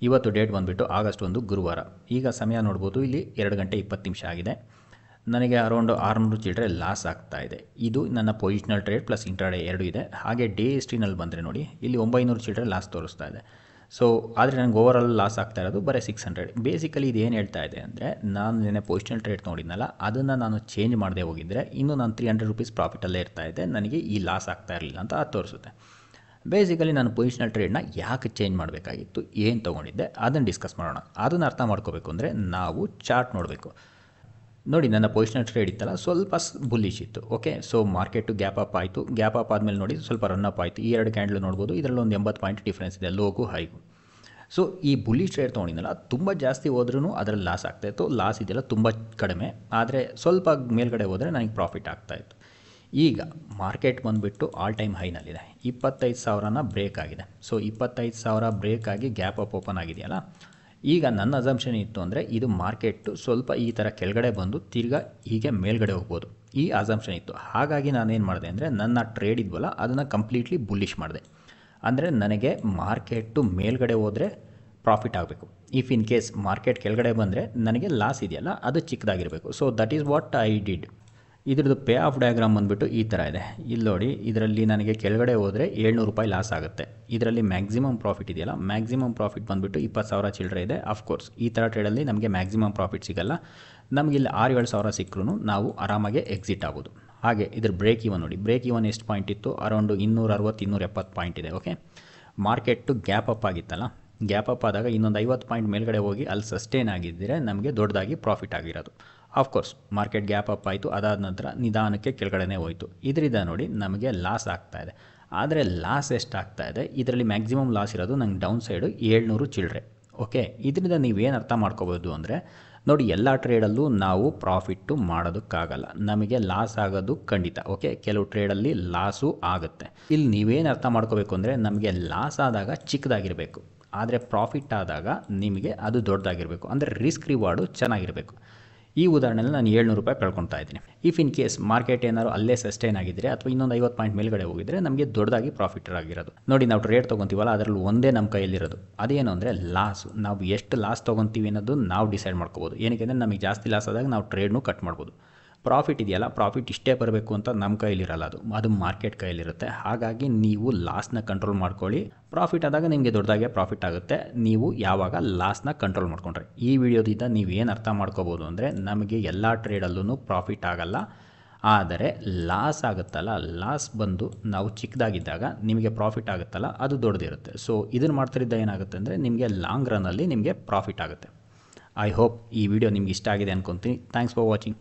ಇವತ್ತು ಡೇಟ್ ಬಂದುಬಿಟ್ಟು ಆಗಸ್ಟ್ 1 ಗುರುವಾರ. ಈಗ ಸಮಯ ನೋಡ್ಬೋದು, ಇಲ್ಲಿ 2 ಗಂಟೆ 20 ನಿಮಿಷ ಆಗಿದೆ. ನನಗೆ ಅರೌಂಡ್ 600 ಚಿಲ್ಲರೆ ಲಾಸ್ ಆಗ್ತಾ ಇದೆ. ಇದು ನನ್ನ ಪೊಸಿಷನಲ್ ಟ್ರೇಡ್ ಪ್ಲಸ್ ಇಂಟ್ರಾಡೇ ಎರಡೂ ಇದೆ. ಹಾಗೆ ಡೇ ಹಿಸ್ಟ್ರಿನಲ್ಲಿ ಬಂದರೆ ನೋಡಿ, ಇಲ್ಲಿ 900 ಚಿಲ್ಲರೆ ಲಾಸ್ ತೋರಿಸ್ತಾ ಇದೆ. ಸೊ ಆದರೆ ನನಗೆ ಓವರಾಲ್ ಲಾಸ್ ಆಗ್ತಾ ಇರೋದು ಬರೀ 600. ಬೇಸಿಕಲಿ ಇದು ಏನು ಹೇಳ್ತಾ ಇದೆ ಅಂದರೆ, ನಾನು ನೆನೆ ಪೊಸಿಷನಲ್ ಟ್ರೇಡ್ ನೋಡಿದ್ನಲ್ಲ, ಅದನ್ನು ನಾನು ಚೇಂಜ್ ಮಾಡದೆ ಹೋಗಿದ್ದರೆ ಇನ್ನೂ ನಾನು 300 ರೂಪೀಸ್ ಪ್ರಾಫಿಟಲ್ಲೇ ಇರ್ತಾ ಇದೆ, ನನಗೆ ಈ ಲಾಸ್ ಆಗ್ತಾ ಇರಲಿಲ್ಲ ಅಂತ ಅದು ತೋರಿಸುತ್ತೆ. ಬೇಸಿಕಲಿ ನಾನು ಪೊಸಿಷನಲ್ ಟ್ರೇಡ್ನ ಯಾಕೆ ಚೇಂಜ್ ಮಾಡಬೇಕಾಗಿತ್ತು, ಏನು ತೊಗೊಂಡಿದ್ದೆ ಅದನ್ನು ಡಿಸ್ಕಸ್ ಮಾಡೋಣ. ಅದನ್ನು ಅರ್ಥ ಮಾಡ್ಕೋಬೇಕು ಅಂದರೆ ನಾವು ಚಾರ್ಟ್ ನೋಡಬೇಕು. ನೋಡಿ, ನನ್ನ ಪೊಸಿಷನಲ್ ಟ್ರೇಡ್ ಇತ್ತಲ್ಲ, ಸ್ವಲ್ಪ ಬುಲ್ಲಿಶ್ ಇತ್ತು. Okay, so market gap up ಆಯಿತು. ಗ್ಯಾಪ್ ಅಪ್ ಆದಮೇಲೆ ನೋಡಿ ಸ್ವಲ್ಪ ರನ್ ಅಪ್ ಆಯಿತು. ಈ 2 ಕ್ಯಾಂಡಲ್ ನೋಡ್ಬೋದು, ಇದರಲ್ಲಿ ಒಂದು 80 ಪಾಯಿಂಟ್ ಡಿಫ್ರೆನ್ಸ್ ಇದೆ, ಲೋಗೂ ಹೈಗೂ. ಸೊ ಈ ಬುಲ್ಲಿಶ್ ಟ್ರೇಡ್ ತೊಗೊಂಡಿದ್ದಲ್ಲ, ತುಂಬ ಜಾಸ್ತಿ ಹೋದ್ರೂ ಅದರಲ್ಲಿ ಲಾಸ್ ಆಗ್ತಾಯಿತ್ತು. ಲಾಸ್ ಇದೆಯಲ್ಲ ತುಂಬ ಕಡಿಮೆ, ಆದರೆ ಸ್ವಲ್ಪ ಮೇಲ್ಗಡೆ ಹೋದರೆ ನನಗೆ ಪ್ರಾಫಿಟ್ ಆಗ್ತಾಯಿತ್ತು. ಈಗ ಮಾರ್ಕೆಟ್ ಬಂದುಬಿಟ್ಟು ಆಲ್ ಟೈಮ್ ಹೈನಲ್ಲಿದೆ, 25,000ನ ಬ್ರೇಕ್ ಆಗಿದೆ. ಸೊ 25,000 ಬ್ರೇಕ್ ಆಗಿ ಗ್ಯಾಪ್ ಅಪ್ ಓಪನ್ ಆಗಿದೆಯಲ್ಲ, ಈಗ ನನ್ನ ಅಸಂಪ್ಷನ್ ಇತ್ತು ಅಂದರೆ ಇದು ಮಾರ್ಕೆಟು ಸ್ವಲ್ಪ ಈ ಥರ ಕೆಳಗಡೆ ಬಂದು ತಿರ್ಗಾ ಹೀಗೆ ಮೇಲ್ಗಡೆ ಹೋಗ್ಬೋದು, ಈ ಅಸಂಪ್ಷನ್ ಇತ್ತು. ಹಾಗಾಗಿ ನಾನೇನು ಮಾಡಿದೆ ಅಂದರೆ, ನನ್ನ ಟ್ರೇಡ್ ಇದ್ವಲ್ಲ ಅದನ್ನು ಕಂಪ್ಲೀಟ್ಲಿ ಬುಲ್ಲಿಶ್ ಮಾಡಿದೆ. ಅಂದರೆ ನನಗೆ ಮಾರ್ಕೆಟು ಮೇಲ್ಗಡೆ ಹೋದರೆ ಪ್ರಾಫಿಟ್ ಆಗಬೇಕು. ಇಫ್ ಇನ್ ಕೇಸ್ ಮಾರ್ಕೆಟ್ ಕೆಳಗಡೆ ಬಂದರೆ ನನಗೆ ಲಾಸ್ ಇದೆಯಲ್ಲ ಅದು ಚಿಕ್ಕದಾಗಿರಬೇಕು. So that is what I did. ಇದ್ರದ್ದು ಪೇ ಆಫ್ ಡಯಾಗ್ರಾಮ್ ಬಂದುಬಿಟ್ಟು ಈ ಥರ ಇದೆ. ಇಲ್ಲಿ ನೋಡಿ, ಇದರಲ್ಲಿ ನನಗೆ ಕೆಳಗಡೆ ಹೋದರೆ 700 ರೂಪಾಯಿ ಲಾಸ್ ಆಗುತ್ತೆ. ಇದರಲ್ಲಿ ಮ್ಯಾಕ್ಸಿಮಮ್ ಪ್ರಾಫಿಟ್ ಇದೆಯಲ್ಲ, ಮ್ಯಾಕ್ಸಿಮಮ್ ಪ್ರಾಫಿಟ್ ಬಂದುಬಿಟ್ಟು 20,000 ಚಿಲ್ಲರೆ ಇದೆ. ಅಫ್ಕೋರ್ಸ್ ಈ ಥರ ಟ್ರೇಡಲ್ಲಿ ನಮಗೆ ಮ್ಯಾಕ್ಸಿಮಮ್ ಪ್ರಾಫಿಟ್ ಸಿಗಲ್ಲ. ನಮಗಿಲ್ಲಿ 6-7 ಸಾವಿರ ಸಿಕ್ಕರೂ ನಾವು ಆರಾಮಾಗೆ ಎಕ್ಸಿಟ್ ಆಗ್ಬೋದು. ಹಾಗೆ ಇದ್ರ ಬ್ರೇಕ್ ಇವನ್ ನೋಡಿ, ಬ್ರೇಕ್ ಇವನ್ ಎಷ್ಟು ಪಾಯಿಂಟ್ ಇತ್ತು, ಅರೌಂಡ್ 260-270 ಪಾಯಿಂಟ್ ಇದೆ. ಓಕೆ, ಮಾರ್ಕೆಟು ಗ್ಯಾಪ್ ಅಪ್ ಆಗಿತ್ತಲ್ಲ, ಗ್ಯಾಪ್ ಅಪ್ ಆದಾಗ ಇನ್ನೊಂದು 50 ಪಾಯಿಂಟ್ ಮೇಲ್ಗಡೆ ಹೋಗಿ ಅಲ್ಲಿ ಸಸ್ಟೇನ್ ಆಗಿದ್ದರೆ ನಮಗೆ ದೊಡ್ಡದಾಗಿ ಪ್ರಾಫಿಟ್ ಆಗಿರೋದು. ಆಫ್ಕೋರ್ಸ್ ಮಾರ್ಕೆಟ್ ಗ್ಯಾಪ್ ಅಪ್ ಆಯಿತು, ಅದಾದ ನಂತರ ನಿಧಾನಕ್ಕೆ ಕೆಳಗಡೆನೇ ಹೋಯಿತು. ಇದರಿಂದ ನೋಡಿ ನಮಗೆ ಲಾಸ್ ಆಗ್ತಾಯಿದೆ. ಆದರೆ ಲಾಸ್ ಎಷ್ಟಾಗ್ತಾ ಇದೆ, ಇದರಲ್ಲಿ ಮ್ಯಾಕ್ಸಿಮಮ್ ಲಾಸ್ ಇರೋದು ನಂಗೆ ಡೌನ್ ಸೈಡು 700 ಚಿಲ್ಲರೆ. ಓಕೆ, ಇದರಿಂದ ನೀವೇನು ಅರ್ಥ ಮಾಡ್ಕೋಬೋದು ಅಂದರೆ, ನೋಡಿ ಎಲ್ಲ ಟ್ರೇಡಲ್ಲೂ ನಾವು ಪ್ರಾಫಿಟ್ಟು ಮಾಡೋದಕ್ಕಾಗಲ್ಲ, ನಮಗೆ ಲಾಸ್ ಆಗೋದು ಖಂಡಿತ. ಓಕೆ, ಕೆಲವು ಟ್ರೇಡಲ್ಲಿ ಲಾಸು ಆಗುತ್ತೆ. ಇಲ್ಲಿ ನೀವೇನು ಅರ್ಥ ಮಾಡ್ಕೋಬೇಕು ಅಂದರೆ, ನಮಗೆ ಲಾಸ್ ಆದಾಗ ಚಿಕ್ಕದಾಗಿರಬೇಕು, ಆದರೆ ಪ್ರಾಫಿಟ್ ಆದಾಗ ನಿಮಗೆ ಅದು ದೊಡ್ಡದಾಗಿರಬೇಕು. ಅಂದರೆ ರಿಸ್ಕ್ ರಿವಾರ್ಡು ಚೆನ್ನಾಗಿರಬೇಕು. ಈ ಉದಾಹರಣೆಯಲ್ಲಿ ನಾನು 700 ರೂಪಾಯಿ ಕಳ್ಕೊತಾ ಇದ್ದೀನಿ. ಇಫ್ ಇನ್ ಕೇಸ್ ಮಾರ್ಕೆಟ್ ಏನಾದ್ರು ಅಲ್ಲೇ ಸಸ್ಟೈನ್ ಆಗಿದ್ದರೆ ಅಥವಾ ಇನ್ನೊಂದು 50 ಪಾಯಿಂಟ್ ಮೇಲ್ಗಡೆ ಹೋಗಿದ್ರೆ ನಮಗೆ ದೊಡ್ಡದಾಗಿ ಪ್ರಾಫಿಟ್ ಆಗಿರೋದು. ನೋಡಿ, ನಾವು ಟ್ರೇಡ್ ತೊಗೊತೀವಲ್ಲ, ಅದರಲ್ಲಿ ಒಂದೇ ನಮ್ಮ ಕೈಯಲ್ಲಿರೋದು ಅದೇನು ಅಂದರೆ ಲಾಸು. ನಾವು ಎಷ್ಟು ಲಾಸ್ ತೊಗೊತೀವಿ ಅನ್ನೋದು ನಾವು ಡಿಸೈಡ್ ಮಾಡ್ಕೋಬೋದು. ಏನಕ್ಕೆ ಅಂದರೆ, ನಮಗೆ ಜಾಸ್ತಿ ಲಾಸ್ ಆದಾಗ ನಾವು ಟ್ರೇಡ್ನು ಕಟ್ ಮಾಡ್ಬೋದು. ಪ್ರಾಫಿಟ್ ಇದೆಯಲ್ಲ, ಪ್ರಾಫಿಟ್ ಇಷ್ಟೇ ಬರಬೇಕು ಅಂತ ನಮ್ಮ ಕೈಲಿರಲ್ಲ, ಅದು ಮಾರ್ಕೆಟ್ ಕೈಲಿರುತ್ತೆ. ಹಾಗಾಗಿ ನೀವು ಲಾಸ್ನ ಕಂಟ್ರೋಲ್ ಮಾಡ್ಕೊಳ್ಳಿ. ಪ್ರಾಫಿಟ್ ಆದಾಗ ನಿಮಗೆ ದೊಡ್ಡದಾಗೆ ಪ್ರಾಫಿಟ್ ಆಗುತ್ತೆ, ನೀವು ಯಾವಾಗ ಲಾಸ್ನ ಕಂಟ್ರೋಲ್ ಮಾಡ್ಕೊಂಡ್ರೆ. ಈ ವಿಡಿಯೋದಿಂದ ನೀವೇನು ಅರ್ಥ ಮಾಡ್ಕೋಬೋದು ಅಂದರೆ, ನಮಗೆ ಎಲ್ಲ ಟ್ರೇಡಲ್ಲೂ ಪ್ರಾಫಿಟ್ ಆಗಲ್ಲ, ಆದರೆ ಲಾಸ್ ಆಗುತ್ತಲ್ಲ, ಲಾಸ್ ಬಂದು ನಾವು ಚಿಕ್ಕದಾಗಿದ್ದಾಗ ನಿಮಗೆ ಪ್ರಾಫಿಟ್ ಆಗುತ್ತಲ್ಲ, ಅದು ದೊಡ್ಡದಿರುತ್ತೆ. ಸೊ ಇದನ್ನು ಮಾಡ್ತಿದ್ದ ಏನಾಗುತ್ತೆ ಅಂದರೆ, ನಿಮಗೆ ಲಾಂಗ್ ರನ್ನಲ್ಲಿ ನಿಮಗೆ ಪ್ರಾಫಿಟ್ ಆಗುತ್ತೆ. ಐ ಹೋಪ್ ಈ ವಿಡಿಯೋ ನಿಮ್ಗೆ ಇಷ್ಟ ಆಗಿದೆ ಅನ್ಕೊತೀನಿ. Thanks for watching.